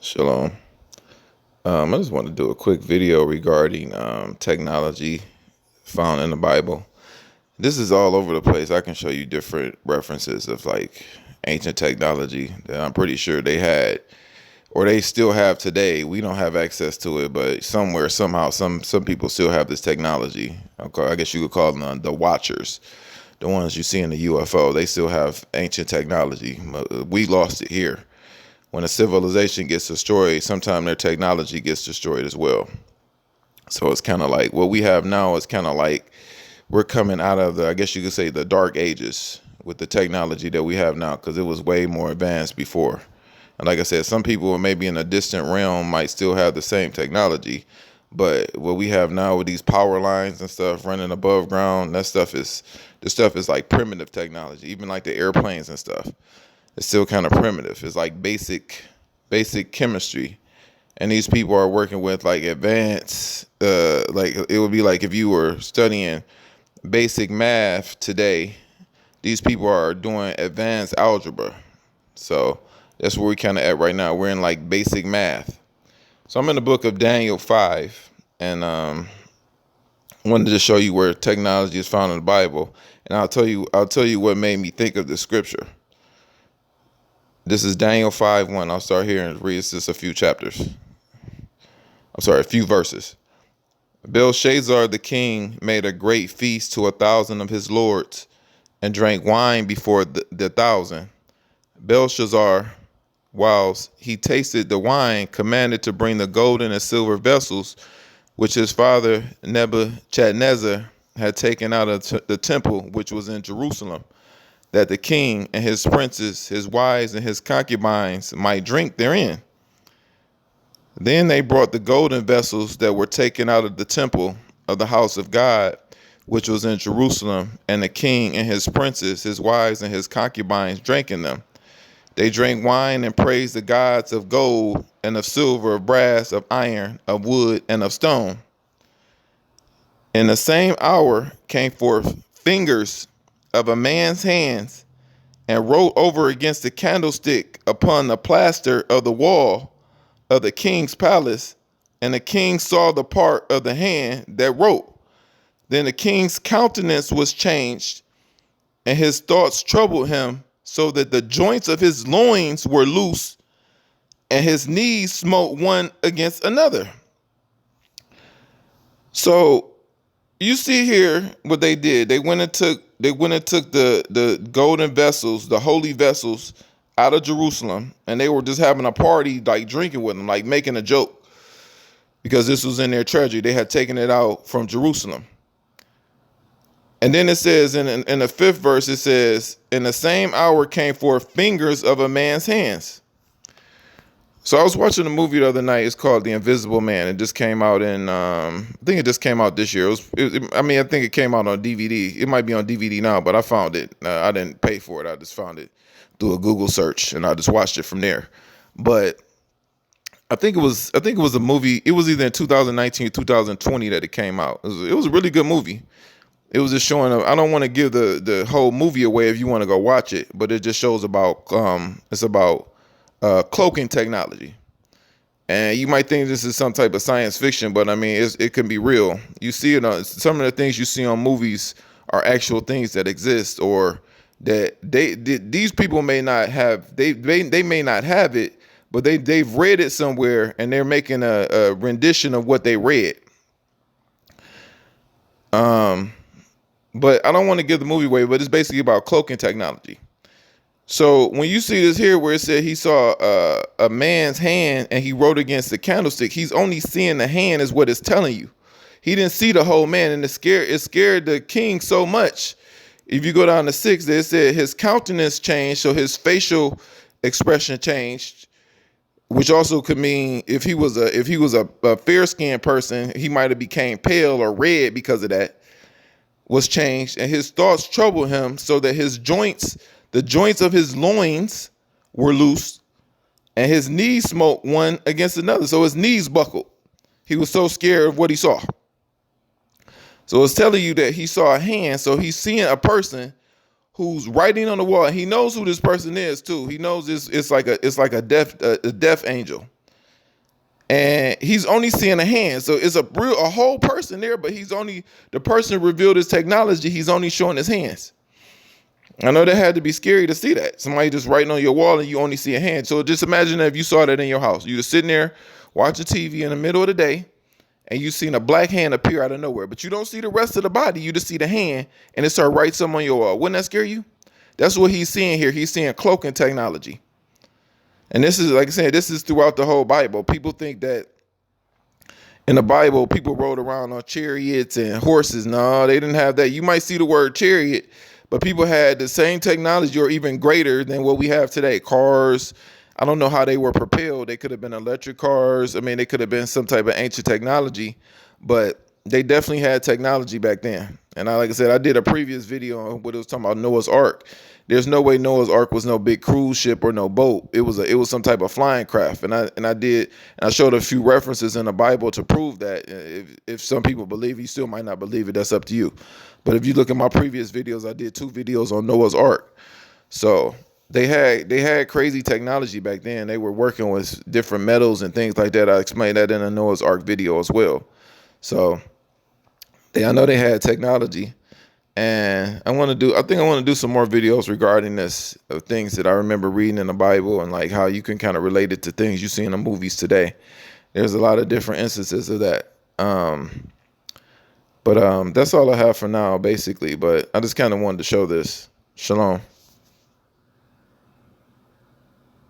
Shalom. I just want to do a quick video regarding technology found in the Bible. This is all over the place. I can show you different references of like ancient technology that I'm pretty sure they had or they still have today. We don't have access to it, but somewhere, somehow, some people still have this technology. I guess you could call them the Watchers, the ones you see in the UFO. They still have ancient technology. We lost it here. When a civilization gets destroyed, sometimes their technology gets destroyed as well. So it's kind of like what we have now is kind of like we're coming out of I guess you could say, the dark ages with the technology that we have now, because it was way more advanced before. And like I said, some people maybe in a distant realm might still have the same technology, but what we have now with these power lines and stuff running above ground, this stuff is like primitive technology, even like the airplanes and stuff. It's still kind of primitive. It's like basic chemistry. And these people are working with like advanced, like it would be like if you were studying basic math today, these people are doing advanced algebra. So that's where we kind of at right now. We're in like basic math. So I'm in the book of Daniel 5, and wanted to show you where technology is found in the Bible. And I'll tell you what made me think of this scripture. This is Daniel 5:1. I'll start here and read just a few chapters. A few verses. Belshazzar the king made a great feast to 1,000 of his lords and drank wine before the 1,000. Belshazzar, whilst he tasted the wine, commanded to bring the golden and silver vessels which his father Nebuchadnezzar had taken out of the temple which was in Jerusalem, that the king and his princes, his wives, and his concubines might drink therein. Then they brought the golden vessels that were taken out of the temple of the house of God, which was in Jerusalem, and the king and his princes, his wives, and his concubines drank in them. They drank wine and praised the gods of gold and of silver, of brass, of iron, of wood, and of stone. In the same hour came forth fingers of a man's hands and wrote over against the candlestick upon the plaster of the wall of the king's palace. And the king saw the part of the hand that wrote. Then the king's countenance was changed, and his thoughts troubled him, so that the joints of his loins were loose, and his knees smote one against another. So you see here what they did. They went and took the golden vessels, the holy vessels, out of Jerusalem, and they were just having a party, like drinking with them, like making a joke, because this was in their treasury. They had taken it out from Jerusalem. And then it says in the 5th verse, it says, in the same hour came forth fingers of a man's hands. So I was watching a movie the other night. It's called The Invisible Man. It just came out I think it just came out this year. I think it came out on DVD. It might be on DVD now, but I found it. I didn't pay for it. I just found it through a Google search, and I just watched it from there. But I think it was a movie. It was either in 2019 or 2020 that it came out. It was a really good movie. It was just showing. I don't want to give the whole movie away if you want to go watch it, but it just shows about it's about cloaking technology. And you might think this is some type of science fiction, but I mean, it can be real. You see it on some of the things you see on movies are actual things that exist, or that these people may not have. They may not have it, but they've read it somewhere, and they're making a rendition of what they read. But I don't want to give the movie away, but it's basically about cloaking technology. So when you see this here where it said he saw a man's hand and he wrote against the candlestick, he's only seeing the hand is what it's telling you. He didn't see the whole man, and it scared the king so much. If you go down to 6, it said his countenance changed, so his facial expression changed, which also could mean if he was a fair-skinned person, he might have became pale or red because of that, was changed, and his thoughts troubled him, so that the joints of his loins were loose, and his knees smote one against another. So his knees buckled. He was so scared of what he saw. So it's telling you that he saw a hand. So he's seeing a person who's writing on the wall. He knows who this person is too. He knows it's like a death angel. and he's only seeing a hand. So it's a whole person there, but the person who revealed his technology, he's only showing his hands. I know that had to be scary to see that. Somebody just writing on your wall and you only see a hand. So just imagine that if you saw that in your house. You were sitting there watching TV in the middle of the day and you seen a black hand appear out of nowhere, but you don't see the rest of the body. You just see the hand and it start writing something on your wall. Wouldn't that scare you? That's what he's seeing here. He's seeing cloaking technology. And this is, like I said, this is throughout the whole Bible. People think that in the Bible, people rode around on chariots and horses. No, they didn't have that. You might see the word chariot, but people had the same technology or even greater than what we have today. Cars. I don't know how they were propelled. They could have been electric cars. I mean, they could have been some type of ancient technology, but they definitely had technology back then. And like I said, I did a previous video on what it was talking about Noah's Ark. There's no way Noah's Ark was no big cruise ship or no boat. It was some type of flying craft. And I showed a few references in the Bible to prove that. If some people believe it, you still might not believe it. That's up to you. But if you look at my previous videos, I did 2 videos on Noah's Ark. So they had crazy technology back then. They were working with different metals and things like that. I explained that in a Noah's Ark video as well. So I know they had technology. And I think I want to do some more videos regarding this, of things that I remember reading in the Bible and like how you can kind of relate it to things you see in the movies today. There's a lot of different instances of that. But that's all I have for now, basically. But I just kind of wanted to show this. Shalom.